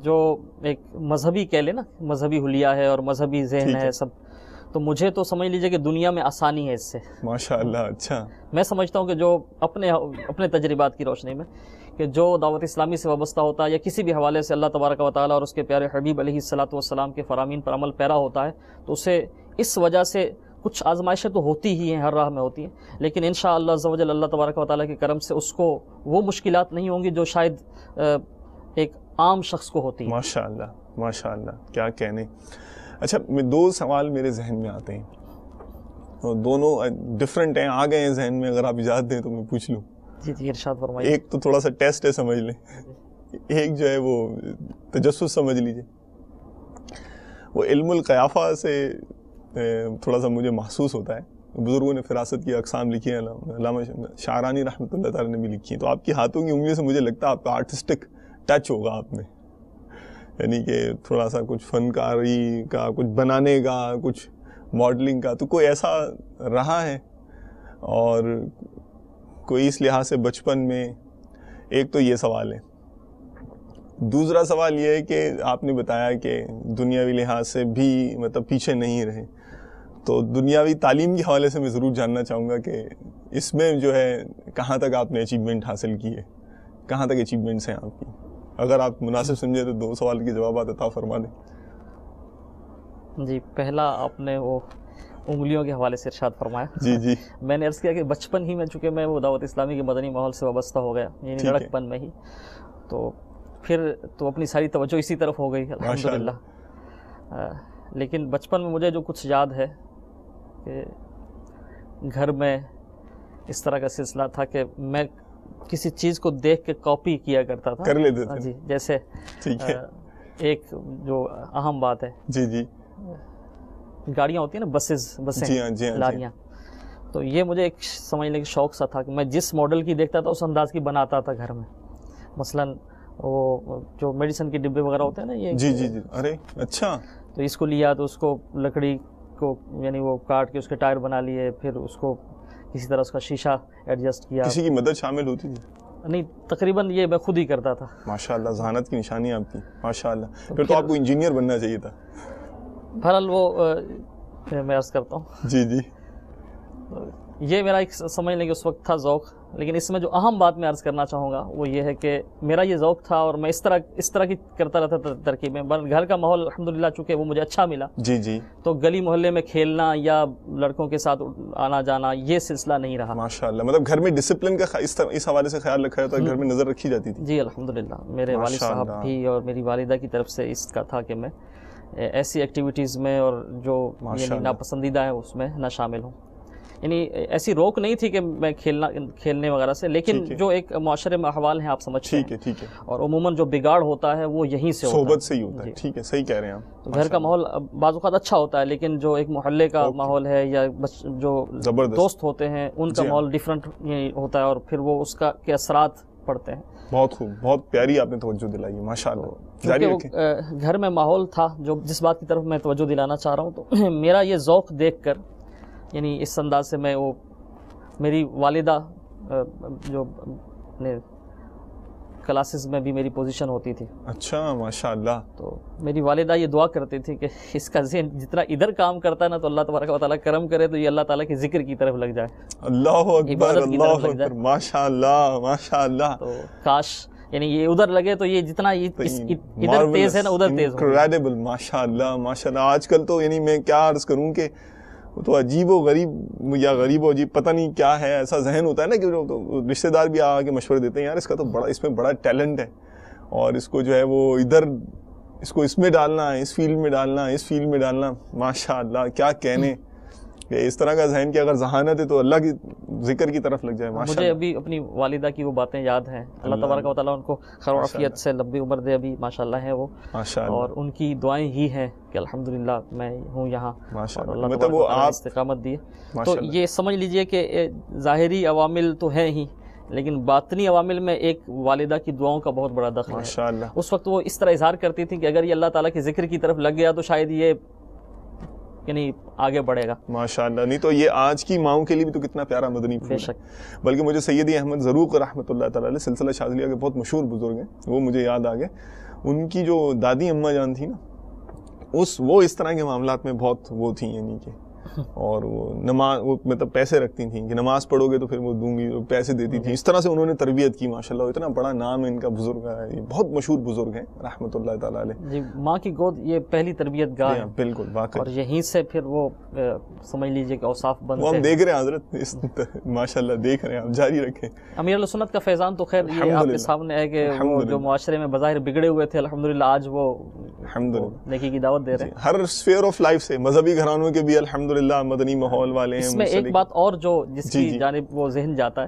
جو ایک مذہبی کہہ لے نا, مذہبی حلیہ ہے اور مذہبی ذہن ہے سب, تو مجھے تو سمجھ لیجئے کہ دنیا میں آسانی ہے اس سے ماشاءاللہ. اچھا میں سمجھتا ہوں کہ جو اپنے تجربات کی روشنی میں کہ جو دعوت اسلامی سے وابستہ ہوتا ہے یا کسی بھی حوالے سے اللہ تبارک و تعالیٰ اور اس کے پیارے حبیب علیہ الصلاۃ والسلام کے فرامین پر عمل پیرا ہوتا ہے, تو اسے اس وجہ سے کچھ آزمائشیں تو ہوتی ہی ہیں, ہر راہ میں ہوتی ہیں, لیکن انشاءاللہ عز و جل اللہ تبارک و تعالیٰ کے کرم سے اس کو وہ مشکلات نہیں ہوں گی جو شاید ایک عام شخص کو ہوتی ہیں. ماشاءاللہ ماشاءاللہ, کیا کہنے. اچھا دو سوال میرے ذہن میں آتے ہیں اور دونوں ڈفرینٹ ہیں, آ گئے ہیں ذہن میں, اگر آپ اجازت دیں تو میں پوچھ لوں. جی جی ارشاد فرمائیے. ایک تو تھوڑا سا ٹیسٹ ہے سمجھ لیں, ایک جو ہے وہ تجسس سمجھ لیجیے. وہ علم القیافہ سے تھوڑا سا مجھے محسوس ہوتا ہے. بزرگوں نے فراست کی اقسام لکھی ہیں, علامہ شعرانی رحمۃ اللہ تعالیٰ نے بھی لکھی ہیں, تو آپ کی ہاتھوں کی انگلیوں سے مجھے لگتا ہے آپ کا آرٹسٹک ٹچ ہوگا آپ میں, یعنی کہ تھوڑا سا کچھ فنکاری کا, کچھ بنانے کا, کچھ ماڈلنگ کا, تو کوئی ایسا رہا ہے. اور کوئی اس لحاظ سے بچپن میں, ایک تو یہ سوال ہے. دوسرا سوال یہ ہے کہ آپ نے بتایا کہ دنیاوی لحاظ سے بھی مطلب پیچھے نہیں رہے, تو دنیاوی تعلیم کے حوالے سے میں ضرور جاننا چاہوں گا کہ اس میں جو ہے کہاں تک آپ نے اچیومنٹ حاصل کی ہے, کہاں تک اچیومنٹس ہیں آپ کی. اگر آپ مناسب سمجھے تو دو سوال کے جوابات عطا فرما دیں. جی پہلا آپ نے وہ انگلیوں کے حوالے سے ارشاد فرمایا. جی جی میں نے عرض کیا کہ بچپن ہی میں چونکہ میں وہ دعوت اسلامی کے مدنی ماحول سے وابستہ ہو گیا, یعنی لڑکپن میں ہی, تو پھر تو اپنی ساری توجہ اسی طرف ہو گئی الحمدللہ. لیکن بچپن میں مجھے جو کچھ یاد ہے کہ گھر میں اس طرح کا سلسلہ تھا کہ میں کسی چیز کو دیکھ کے کاپی کیا کرتا تھا, کر لیتے تھے. جی جیسے ایک جو اہم بات ہے, جی جی گاڑیاں ہوتی ہیں نا, بسیں لاریاں, تو یہ مجھے ایک سمجھنے کا شوق سا تھا کہ میں جس ماڈل کی دیکھتا تھا اس انداز کی بناتا تھا گھر میں. مثلاً وہ جو میڈیسن کے ڈبے وغیرہ ہوتے ہیں نا, یہ جی جی جی ارے اچھا, تو اس کو لیا تو اس کو لکڑی کو یعنی وہ کاٹ کے اس کے ٹائر بنا لیے, پھر اس کو کسی طرح اس کا شیشہ ایڈجسٹ کیا. کسی کی مدد شامل ہوتی تھی؟ نہیں, تقریباً یہ میں خود ہی کرتا تھا. ماشاءاللہ, ذہانت کی نشانی آپ کی ماشاءاللہ. پھر تو آپ کو انجینئر بننا چاہیے تھا. بہرحال وہ میں عرض کرتا ہوں. جی جی یہ میرا ایک سمجھ لیں کہ اس وقت تھا ذوق. لیکن اس میں جو اہم بات میں عرض کرنا چاہوں گا وہ یہ ہے کہ میرا یہ ذوق تھا اور میں اس طرح کی کرتا رہتا تھا ترکیبیں. گھر کا ماحول الحمدللہ چونکہ وہ مجھے اچھا ملا, جی جی, تو گلی محلے میں کھیلنا یا لڑکوں کے ساتھ آنا جانا یہ سلسلہ نہیں رہا. ماشاءاللہ, مطلب گھر میں ڈسپلن کا اس حوالے سے خیال رکھا جاتا ہے, گھر میں نظر رکھی جاتی تھی. جی الحمدللہ, میرے والد صاحب بھی اور میری والدہ کی طرف سے اس کا تھا کہ میں ایسی ایکٹیویٹیز میں اور جو یعنی ناپسندیدہ ہے اس میں نہ شامل ہوں. یعنی ایسی روک نہیں تھی کہ میں کھیلنے وغیرہ سے, لیکن جو ایک معاشرے میں احوال ہیں آپ سمجھتے ہیں, ٹھیک ہے, اور عموماً جو بگاڑ ہوتا ہے وہ یہیں سے صحبت سے ہی ہوتا ہے. ٹھیک ہے, صحیح کہہ رہے ہیں آپ. تو گھر کا ماحول بعض اوقات اچھا ہوتا ہے, لیکن جو ایک محلے کا ماحول ہے یا جو دوست ہوتے ہیں ان کا ماحول ڈیفرنٹ ہوتا ہے, اور پھر وہ اس کا کے اثرات پڑتے ہیں. بہت خوب, بہت پیاری آپ نے توجہ دلائی ہے ماشاءاللہ. جاری رکھیں. گھر میں ماحول تھا جو جس بات کی طرف میں توجہ دلانا چاہ رہا ہوں, تو میرا یہ ذوق دیکھ کر یعنی اس انداز سے میں وہ میری والدہ جو کلاسز میں بھی میری پوزیشن ہوتی تھی. اچھا ماشاءاللہ. تو میری والدہ یہ دعا کرتی تھی کہ اس کا ذہن جتنا ادھر کام کرتا ہے نا, تو اللہ تبارک و تعالیٰ کرم کرے تو یہ اللہ تعالیٰ کے ذکر کی طرف لگ جائے. اللہ اکبر, اللہ اکبر, ماشاءاللہ ماشاءاللہ. تو کاش یعنی یہ ادھر لگے تو یہ جتنا ادھر تیز ہے نا ادھر تیز ہو. انکریڈیبل ماشاءاللہ ماشاءاللہ. آج کل تو یعنی میں کیا عرض کروں کہ وہ تو عجیب و غریب یا غریب و عجیب پتہ نہیں کیا ہے, ایسا ذہن ہوتا ہے نا کہ رشتہ دار بھی آ کے مشورے دیتے ہیں, یار اس کا تو بڑا, اس میں بڑا ٹیلنٹ ہے, اور اس کو جو ہے وہ ادھر اس کو اس میں ڈالنا ہے, اس فیلڈ میں ڈالنا ہے, اس فیلڈ میں ڈالنا. ماشاء اللہ کیا کہنے کہ اس طرح کا ذہن کی اگر ذہانت ہے تو اللہ کی ذکر کی طرف لگ جائے. مجھے ابھی اپنی والدہ کی وہ باتیں یاد ہیں. اللہ تبارک و تعالیٰ ان کو خیر و عافیت سے لمبی عمر دے. ابھی ماشاءاللہ ہیں وہ, اور ان کی دعائیں ہی ہیں کہ الحمدللہ میں ہوں یہاں, اور اللہ تبارک و تعالیٰ استقامت دیے. تو یہ سمجھ لیجئے کہ ظاہری عوامل تو ہیں ہی, لیکن باطنی عوامل میں ایک والدہ کی دعاؤں کا بہت بڑا دخل ہے. اس وقت وہ اس طرح اظہار کرتی تھی کہ اگر یہ اللہ تعالیٰ کے ذکر کی طرف لگ گیا تو شاید یہ یعنی آگے بڑھے گا. ماشاءاللہ. نہیں تو یہ آج کی ماؤں کے لیے بھی تو کتنا پیارا مدنی پھول ہے. بلکہ مجھے سیدی احمد ذروق رحمۃ اللہ تعالیٰ علیہ سلسلہ شاذلیہ کے بہت مشہور بزرگ ہیں, وہ مجھے یاد آ گئے. ان کی جو دادی اماں جان تھی نا, وہ اس طرح کے معاملات میں بہت وہ تھیں, یعنی کہ اور وہ نماز, وہ مطلب پیسے رکھتی تھیں کہ نماز پڑھو گے تو پھر وہ دوں گی, پیسے دیتی تھیں. اس طرح سے انہوں نے تربیت کی. ماشاءاللہ اتنا بڑا نام ہے ان کا, بزرگ ہے, یہ بہت مشہور بزرگ ہیں رحمۃ اللہ تعالیٰ علیہ. جی, ماں کی گود یہ پہلی تربیت گاہ ہے. بالکل واقعی. اور یہیں سے پھر وہ سمجھ لیجئے کہ اوصاف بنتے ہیں. وہ ہم دیکھ رہے ہیں حضرت, ماشاءاللہ دیکھ رہے ہیں, آپ جاری رکھیں. امیر اہل سنت کا فیضان تو خیر یہ آپ کے سامنے ہے کہ وہ جو معاشرے میں بظاہر بگڑے ہوئے تھے, الحمدللہ آج وہ نیکی کی دعوت دے رہے ہیں. ہر اسفیئر آف لائف سے, مذہبی گھرانوں کے بھی الحمدللہ مدنی ماحول والے ہیں. اس میں ایک بات اور جو جس کی جانب وہ ذہن جاتا ہے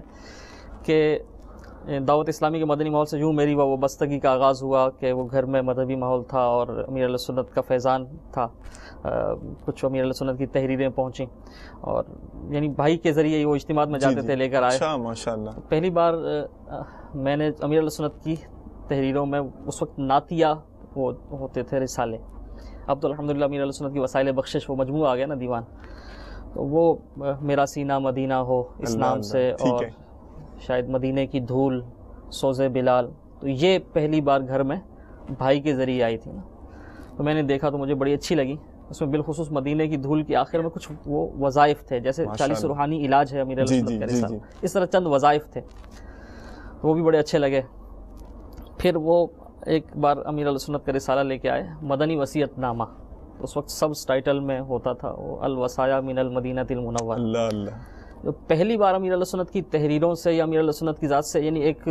کہ دعوت اسلامی کے مدنی ماحول سے یوں میری وابستگی کا آغاز ہوا کہ وہ گھر میں مذہبی ماحول تھا اور امیر اہل سنت کا فیضان تھا. کچھ امیر اہل سنت کی تحریریں پہنچیں, اور یعنی بھائی کے ذریعے وہ اجتماعات میں جاتے تھے, لے کر آئے. ماشاءاللہ. پہلی بار میں نے امیر اہل سنت کی تحریروں میں, اس وقت نعتیہ وہ ہوتے تھے رسالے, اب تو الحمدللہ امیر اہل سنت کی وسائل بخشش وہ مجموعہ آ گیا نا, دیوان, تو وہ میرا سینہ مدینہ ہو اس نام سے, اور شاید مدینے کی دھول, سوزے بلال, تو یہ پہلی بار گھر میں بھائی کے ذریعے آئی تھی نا. تو میں نے دیکھا تو مجھے بڑی اچھی لگی. اس میں بالخصوص مدینے کی دھول کے آخر میں کچھ وہ وظائف تھے, جیسے 40 روحانی علاج ہے امیر اہل سنت کا رسالہ, اس طرح چند وظائف تھے, وہ بھی بڑے اچھے لگے. پھر وہ ایک بار امیر اہل سنت کا رسالہ لے کے آئے, مدنی وصیت نامہ. اس وقت سب ٹائٹل میں ہوتا تھا وہ الوصایا من المدینہ المنورہ. اللہ اللہ. جو پہلی بار امیر اہل سنت کی تحریروں سے یا امیر اہل سنت کی ذات سے یعنی ایک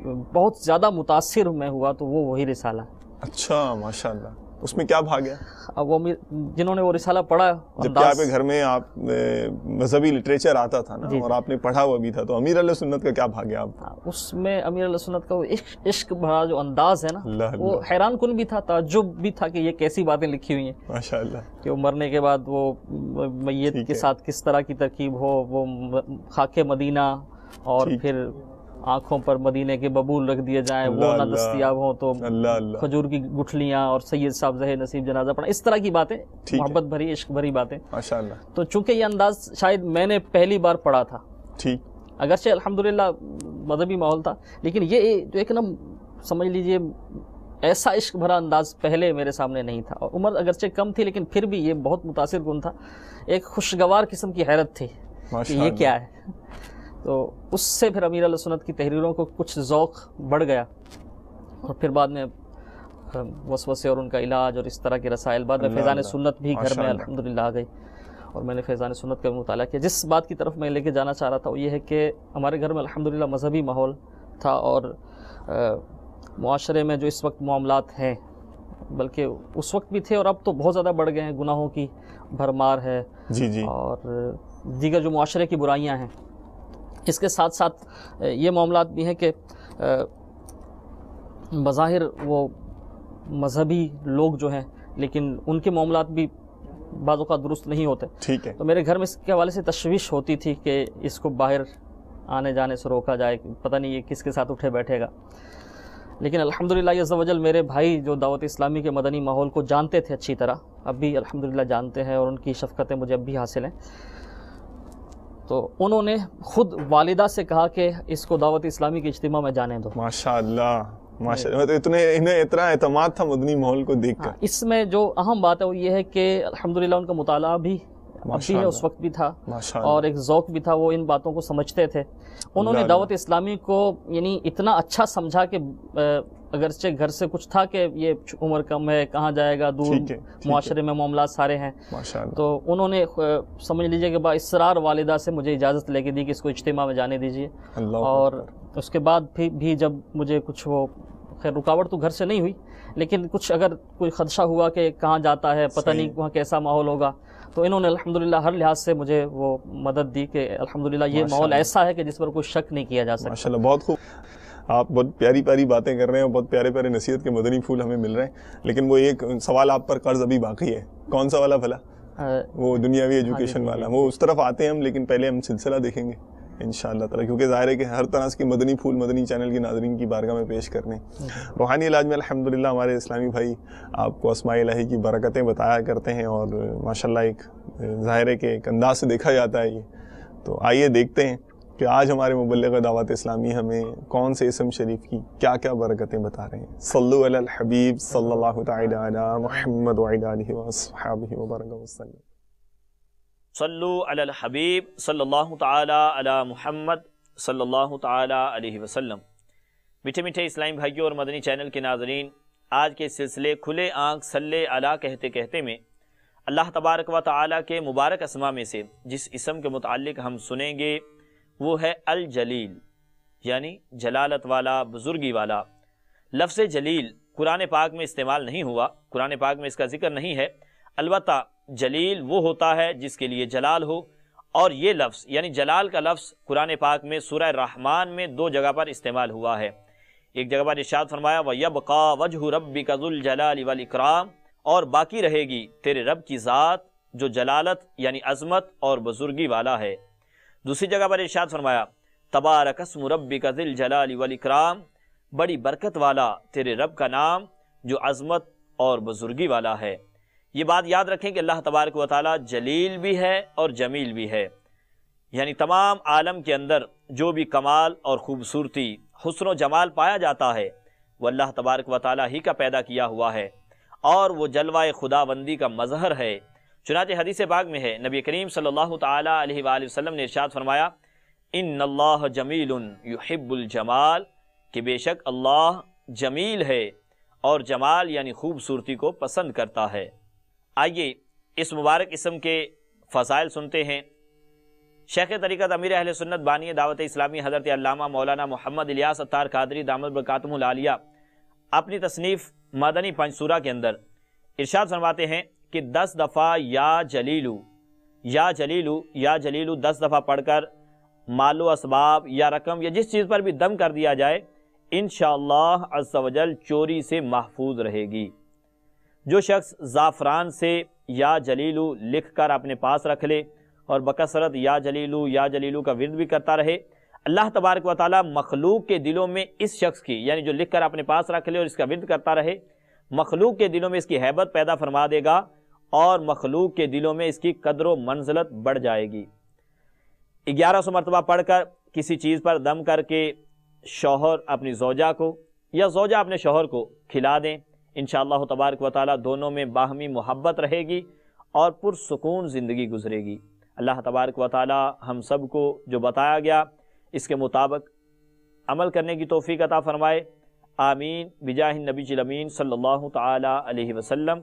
بہت زیادہ متاثر میں ہوا تو وہی رسالہ. اچھا ماشاءاللہ. اس میں کیا بھاگ گیا؟ اب وہ جنہوں نے وہ رسالہ پڑھا, جب آپ کے گھر میں آپ مذہبی لٹریچر آتا تھا نا, اور آپ نے پڑھا ہوا بھی تھا, تو امیر اہل سنت کا کیا بھاگ گیا آپ؟ اس میں امیر اہل سنت کا وہ عشق بھرا جو انداز ہے نا, وہ حیران کن بھی تھا, تعجب بھی تھا کہ یہ کیسی باتیں لکھی ہوئی ہیں. ماشاءاللہ. کہ وہ مرنے کے بعد وہ میت کے ساتھ کس طرح کی ترکیب ہو, وہ خاک مدینہ, اور پھر آنکھوں پر مدینے کے ببول رکھ دیے جائیں, وہ نہ دستیاب ہوں تو کھجور کی گٹھلیاں, اور سید صاحب زہر نصیب جنازہ پڑھنا, اس طرح کی باتیں, محبت بھری عشق بھری باتیں. ماشاءاللہ. تو چونکہ یہ انداز شاید میں نے پہلی بار پڑھا تھا, ٹھیک, اگرچہ الحمدللہ مذہبی ماحول تھا, لیکن یہ جو ایک نا سمجھ لیجئے ایسا عشق بھرا انداز پہلے میرے سامنے نہیں تھا. اور عمر اگرچہ کم تھی, لیکن پھر بھی یہ بہت متاثر کن تھا. ایک خوشگوار قسم کی حیرت تھی کہ یہ کیا ہے. تو اس سے پھر امیر اہل سنت کی تحریروں کو کچھ ذوق بڑھ گیا, اور پھر بعد میں وسوسے اور ان کا علاج اور اس طرح کے رسائل, بعد میں فیضان سنت بھی گھر میں الحمدللہ آ گئی, اور میں نے فیضان سنت کا مطالعہ کیا. جس بات کی طرف میں لے کے جانا چاہ رہا تھا وہ یہ ہے کہ ہمارے گھر میں الحمدللہ مذہبی ماحول تھا, اور معاشرے میں جو اس وقت معاملات ہیں, بلکہ اس وقت بھی تھے اور اب تو بہت زیادہ بڑھ گئے ہیں, گناہوں کی بھرمار ہے, اور دیگر جو معاشرے کی برائیاں ہیں. اس کے ساتھ ساتھ یہ معاملات بھی ہیں کہ بظاہر وہ مذہبی لوگ جو ہیں, لیکن ان کے معاملات بھی بعض اوقات درست نہیں ہوتے. ٹھیک ہے. تو میرے گھر میں اس کے حوالے سے تشویش ہوتی تھی کہ اس کو باہر آنے جانے سے روکا جائے, پتہ نہیں یہ کس کے ساتھ اٹھے بیٹھے گا. لیکن الحمدللہ عز و جل میرے بھائی جو دعوت اسلامی کے مدنی ماحول کو جانتے تھے اچھی طرح, اب بھی الحمدللہ جانتے ہیں, اور ان کی شفقتیں مجھے اب بھی حاصل ہیں. تو انہوں نے خود والدہ سے کہا کہ اس کو دعوت اسلامی کے اجتماع میں جانے دو. ماشاءاللہ ماشاءاللہ. انہیں اتنا اعتماد تھا مدنی ماحول کو دیکھ کر. اس میں جو اہم بات ہے وہ یہ ہے کہ الحمدللہ ان کا مطالعہ بھی اب بھی ہے, اس وقت بھی تھا, اور ایک ذوق بھی تھا, وہ ان باتوں کو سمجھتے تھے. انہوں نے دعوت اسلامی کو یعنی اتنا اچھا سمجھا کہ اگرچہ گھر سے کچھ تھا کہ یہ عمر کم ہے, کہاں جائے گا, دور معاشرے میں معاملات سارے ہیں, تو انہوں نے سمجھ لیجئے کہ با اصرار والدہ سے مجھے اجازت لے کے دی کہ اس کو اجتماع میں جانے دیجیے. اور اس کے بعد بھی جب مجھے کچھ وہ خیر رکاوٹ تو گھر سے نہیں ہوئی، لیکن کچھ اگر کوئی خدشہ ہوا کہ کہاں جاتا ہے پتہ نہیں وہاں کیسا ماحول ہوگا، تو انہوں نے الحمدللہ ہر لحاظ سے مجھے وہ مدد دی کہ الحمدللہ یہ ماحول ایسا ہے کہ جس پر کوئی شک نہیں کیا جا سکتا۔ ماشاءاللہ بہت خوب، آپ بہت پیاری پیاری باتیں کر رہے ہیں، بہت پیارے پیارے نصیحت کے مدنی پھول ہمیں مل رہے ہیں، لیکن وہ ایک سوال آپ پر قرض ابھی باقی ہے، کون سا والا بھلا؟ وہ دنیاوی ایجوکیشن والا، وہ اس طرف آتے ہیں ہم، لیکن پہلے ہم سلسلہ دیکھیں گے انشاءاللہ تعالی، کیونکہ ظاہر ہے کہ ہر طرح کے مدنی پھول مدنی چینل کے ناظرین کی بارگاہ میں پیش کرنے۔ روحانی علاج میں الحمدللہ ہمارے اسلامی بھائی آپ کو اسماء الہی کی برکتیں بتایا کرتے ہیں، اور ماشاءاللہ ایک ظاہر ہے کہ ایک انداز سے دیکھا جاتا ہے یہ، تو آئیے دیکھتے ہیں کہ آج ہمارے مبلغ دعوت اسلامی ہمیں کون سے اسم شریف کی کیا کیا برکتیں بتا رہے ہیں۔ صلو علی الحبیب صلی اللہ تعالی علی محمد وعلی آلہ واصحابہ وبارک وسلم۔ صلو علی الحبیب صلی اللہ تعالی علی محمد صلی اللہ تعالی علیہ وسلم۔ میٹھے میٹھے اسلامی بھائیوں اور مدنی چینل کے ناظرین، آج کے سلسلے کھلے آنکھ صلی علی کہتے کہتے میں اللہ تبارک و تعالی کے مبارک اسماء میں سے جس اسم کے متعلق ہم سنیں گے وہ ہے الجلیل، یعنی جلالت والا، بزرگی والا۔ لفظ جلیل قرآن پاک میں استعمال نہیں ہوا، قرآن پاک میں اس کا ذکر نہیں ہے، البتہ جلیل وہ ہوتا ہے جس کے لیے جلال ہو، اور یہ لفظ یعنی جلال کا لفظ قرآن پاک میں سورہ رحمان میں 2 جگہ پر استعمال ہوا ہے۔ ایک جگہ پر ارشاد فرمایا وَيَبْقَى وَجْهُ رَبِّكَ ذُو الْجَلَالِ وَالْإِكْرَامِ، اور باقی رہے گی تیرے رب کی ذات جو جلالت یعنی عظمت اور بزرگی والا ہے۔ دوسری جگہ پر ارشاد فرمایا تبارک اسم ربک ذی الجلال والاکرام، بڑی برکت والا تیرے رب کا نام جو عظمت اور بزرگی والا ہے۔ یہ بات یاد رکھیں کہ اللہ تبارک و تعالی جلیل بھی ہے اور جمیل بھی ہے، یعنی تمام عالم کے اندر جو بھی کمال اور خوبصورتی، حسن و جمال پایا جاتا ہے وہ اللہ تبارک و تعالی ہی کا پیدا کیا ہوا ہے، اور وہ جلوہ خداوندی کا مظہر ہے۔ چنانچہ حدیث پاک میں ہے، نبی کریم صلی اللہ تعالی علیہ وآلہ وسلم نے ارشاد فرمایا ان اللہ جمیل یحب الجمال، کہ بے شک اللہ جمیل ہے اور جمال یعنی خوبصورتی کو پسند کرتا ہے۔ آئیے اس مبارک اسم کے فضائل سنتے ہیں۔ شیخ طریقت امیر اہل سنت بانی دعوت اسلامی حضرت علامہ مولانا محمد الیاس اتار قادری دامت برکاتہم العالیہ اپنی تصنیف مدنی پنج سورہ کے اندر ارشاد فرماتے ہیں کہ 10 دفعہ یا جلیلو یا جلیلو یا جلیلو 10 دفعہ پڑھ کر مال و اسباب یا رقم یا جس چیز پر بھی دم کر دیا جائے انشاءاللہ عز و جل چوری سے محفوظ رہے گی۔ جو شخص زعفران سے یا جلیلو لکھ کر اپنے پاس رکھ لے اور بکثرت یا جلیلو کا ورد بھی کرتا رہے، اللہ تبارک و تعالی مخلوق کے دلوں میں اس شخص کی یعنی جو لکھ کر اپنے پاس رکھ لے اور اس کا ورد کرتا رہے، مخلوق کے دلوں میں اس کی ہیبت پیدا فرما دے گا اور مخلوق کے دلوں میں اس کی قدر و منزلت بڑھ جائے گی۔ 1100 مرتبہ پڑھ کر کسی چیز پر دم کر کے شوہر اپنی زوجہ کو یا زوجہ اپنے شوہر کو کھلا دیں، انشاءاللہ تبارک و تعالی دونوں میں باہمی محبت رہے گی اور پرسکون زندگی گزرے گی۔ اللہ تبارک و تعالی ہم سب کو جو بتایا گیا اس کے مطابق عمل کرنے کی توفیق عطا فرمائے، آمین بجاہ النبی الامین صلی اللہ تعالی علیہ وسلم۔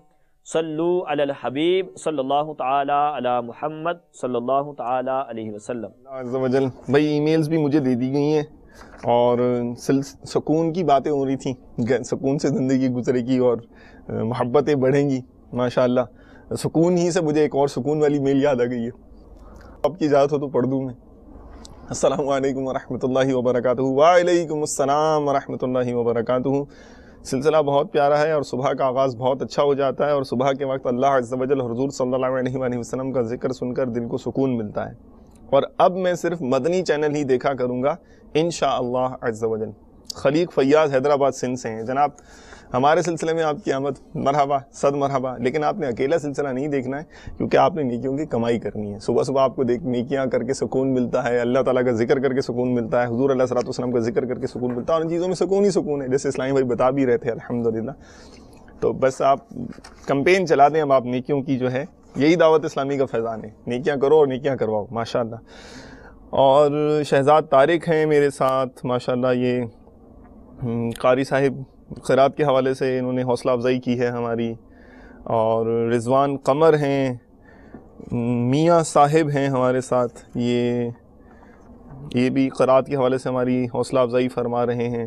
صلو علی الحبیب صلی اللہ تعالی علی محمد صلی اللہ تعالی علیہ وسلم۔ عز و جل بھائی ای میلز بھی مجھے دے دی گئی ہیں اور سکون کی باتیں ہو رہی تھیں، سکون سے زندگی گزرے گی اور محبتیں بڑھیں گی ماشاءاللہ۔ سکون ہی سے مجھے ایک اور سکون والی میل یاد آ گئی ہے، آپ کی اجازت ہو تو پڑھ دوں میں۔ السلام علیکم ورحمۃ اللہ وبرکاتہ۔ وعلیکم السلام ورحمۃ اللہ وبرکاتہ۔ سلسلہ بہت پیارا ہے اور صبح کا آغاز بہت اچھا ہو جاتا ہے، اور صبح کے وقت اللہ عز و جل حضور صلی اللہ علیہ وآلہ وسلم کا ذکر سن کر دل کو سکون ملتا ہے۔ اور اب میں صرف مدنی چینل ہی دیکھا کروں گا انشاءاللہ عز و جل۔ خلیق فیاض حیدرآباد سندھ سے ہیں۔ جناب ہمارے سلسلے میں آپ کی آمد مرحبا، صد مرحبا، لیکن آپ نے اکیلا سلسلہ نہیں دیکھنا ہے کیونکہ آپ نے نیکیوں کی کمائی کرنی ہے۔ صبح صبح آپ کو نیکیاں کر کے سکون ملتا ہے، اللہ تعالیٰ کا ذکر کر کے سکون ملتا ہے، حضور علیہ الصلوۃ والسلام کا ذکر کر کے سکون ملتا ہے، اور ان چیزوں میں سکون ہی سکون ہے، جیسے اسلامی بھائی بتا بھی رہے تھے الحمدللہ۔ تو بس آپ کمپین چلا دیں اب آپ نیکیوں کی، جو ہے یہی دعوت اسلامی کا فیضان ہے، نیکیاں کرو اور نیکیاں کرواؤ ماشاءاللہ۔ اور شہزاد طارق ہیں میرے ساتھ ماشاءاللہ، یہ قاری صاحب قرات کے حوالے سے انہوں نے حوصلہ افزائی کی ہے ہماری، اور رضوان قمر ہیں، میاں صاحب ہیں ہمارے ساتھ، یہ بھی قرات کے حوالے سے ہماری حوصلہ افزائی فرما رہے ہیں۔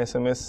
SMS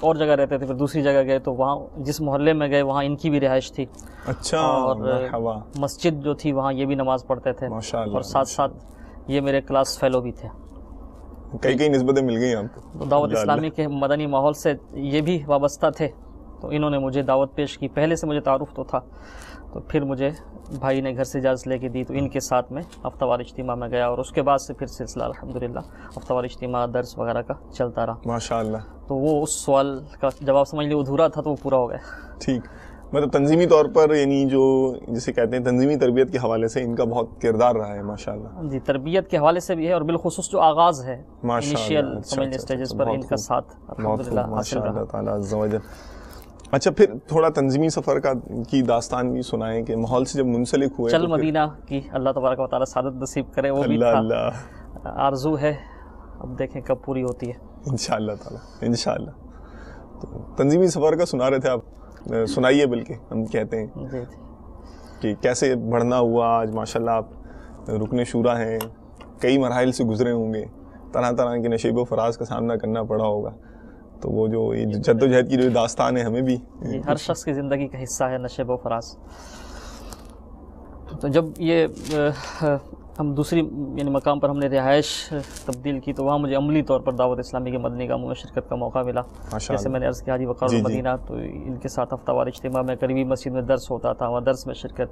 اور جگہ رہتے تھے، پھر دوسری جگہ گئے تو وہاں جس محلے میں گئے وہاں ان کی بھی رہائش تھی. اچھا. اور مسجد جو تھی وہاں یہ بھی نماز پڑھتے تھے، اور ساتھ ساتھ یہ میرے کلاس فیلو بھی تھے. کئی نسبتیں مل گئی آپ کو. دعوت اسلامی کے مدنی ماحول سے یہ بھی وابستہ تھے، تو انہوں نے مجھے دعوت پیش کی. پہلے سے مجھے تعارف تو تھا، تو پھر مجھے بھائی نے گھر سے اجازت لے کے دی، تو ان کے ساتھ میں ہفتہ وار اجتماع میں گیا، اور اس کے بعد سے پھر سلسلہ الحمدللہ ہفتہ وار اجتماع درس وغیرہ کا چلتا رہا. ماشاءاللہ. تو وہ اس سوال کا جواب سمجھ لیں ادھورا تھا تو وہ پورا ہو گیا. ٹھیک. مطلب تنظیمی طور پر یعنی جو جسے کہتے ہیں تنظیمی تربیت کے حوالے سے ان کا بہت کردار رہا ہے ماشاءاللہ. جی تربیت کے حوالے سے بھی ہے، اور بالخصوص جو آغاز ہے انیشیل سمجھ لیں سٹیجز پر ان کا ساتھ الحمدللہ حاصل رہا. اللہ تعالیٰ عز و جل. اچھا پھر تھوڑا تنظیمی سفر کی داستان بھی سنائیں کہ ماحول سے جب منسلک ہوئے. چل مدینہ کی اللہ تبارک و تعالیٰ سعادت نصیب کرے، وہ بھی تھا، آرزو ہے، اب دیکھیں کب پوری ہوتی ہے انشاءاللہ تعالیٰ انشاءاللہ. تو تنظیمی سفر کا سنا رہے تھے آپ، سنائیے بلکہ ہم کہتے ہیں کہ کیسے بڑھنا ہوا. آج ماشاءاللہ آپ رکن شورا ہیں، کئی مراحل سے گزرے ہوں گے، طرح طرح کے نشیب و فراز کا سامنا کرنا پڑا ہوگا. تو وہ جو جد و جہد کی جو داستان ہے ہمیں بھی ہر شخص کی زندگی کا حصہ ہے نشیب و فراز. تو جب یہ ہم دوسری یعنی مقام پر ہم نے رہائش تبدیل کی، تو وہاں مجھے عملی طور پر دعوت اسلامی کے مدنی کاموں میں شرکت کا موقع ملا. جیسے میں نے عرض کیا حاجی وقار المدینہ، تو ان کے ساتھ ہفتہ وار اجتماع میں قریبی مسجد میں درس ہوتا تھا، وہاں درس میں شرکت.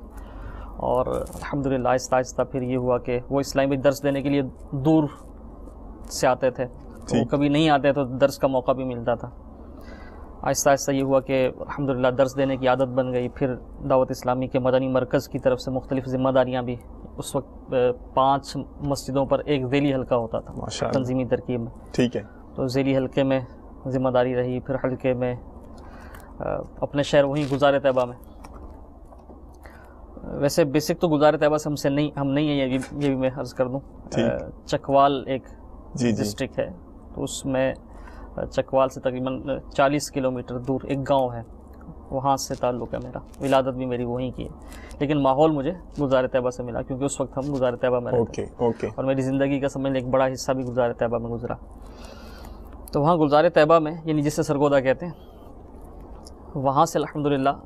اور الحمدللہ آہستہ آہستہ پھر یہ ہوا کہ وہ اسلامی درس دینے کے لیے دور سے آتے تھے، وہ کبھی نہیں آتے تو درس کا موقع بھی ملتا تھا. آہستہ آہستہ یہ ہوا کہ الحمدللہ درس دینے کی عادت بن گئی. پھر دعوت اسلامی کے مدنی مرکز کی طرف سے مختلف ذمہ داریاں بھی. اس وقت 5 مسجدوں پر ایک ذیلی حلقہ ہوتا تھا تنظیمی ترکیب میں. ٹھیک ہے. تو ذیلی حلقے میں ذمہ داری رہی، پھر حلقے میں اپنے شہر وہیں گزار طیبہ میں. ویسے بیسک تو گزار طیبہ سے ہم نہیں ہیں، یہ بھی میں عرض کر دوں. چکوال ایک ڈسٹرکٹ ہے، تو اس میں چکوال سے تقریباً 40 کلومیٹر دور ایک گاؤں ہے، وہاں سے تعلق ہے میرا. ولادت بھی میری وہیں کی ہے، لیکن ماحول مجھے گزار طیبہ سے ملا کیونکہ اس وقت ہم گزار طیبہ میں رہتے ہیں، اور میری زندگی کا سمجھ لیں ایک بڑا حصہ بھی گزار طیبہ میں گزرا. تو وہاں گزار طیبہ میں یعنی جسے سرگودا کہتے ہیں، وہاں سے الحمدللہ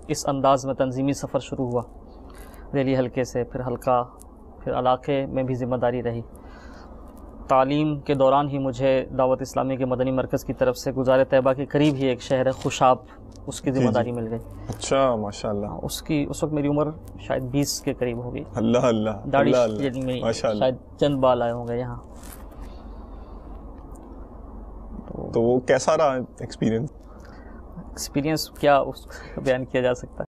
اس انداز میں تنظیمی سفر شروع ہوا. ذیلی حلقے سے پھر حلقہ، پھر علاقے میں بھی ذمہ داری رہی. تعلیم کے دوران ہی مجھے دعوت اسلامی کے مدنی مرکز کی طرف سے گزار طیبہ کے قریب ہی ایک شہر ہے خوشاب، اس کی ذمہ داری مل گئی. اچھا ماشاءاللہ. اس وقت میری عمر شاید 20 کے قریب ہوگی. اللہ اللہ. داڑھی شاید چند بال آئے ہوں گے یہاں. تو وہ کیسا رہا ایکسپیرینس؟ کیا بیان کیا جا سکتا ہے.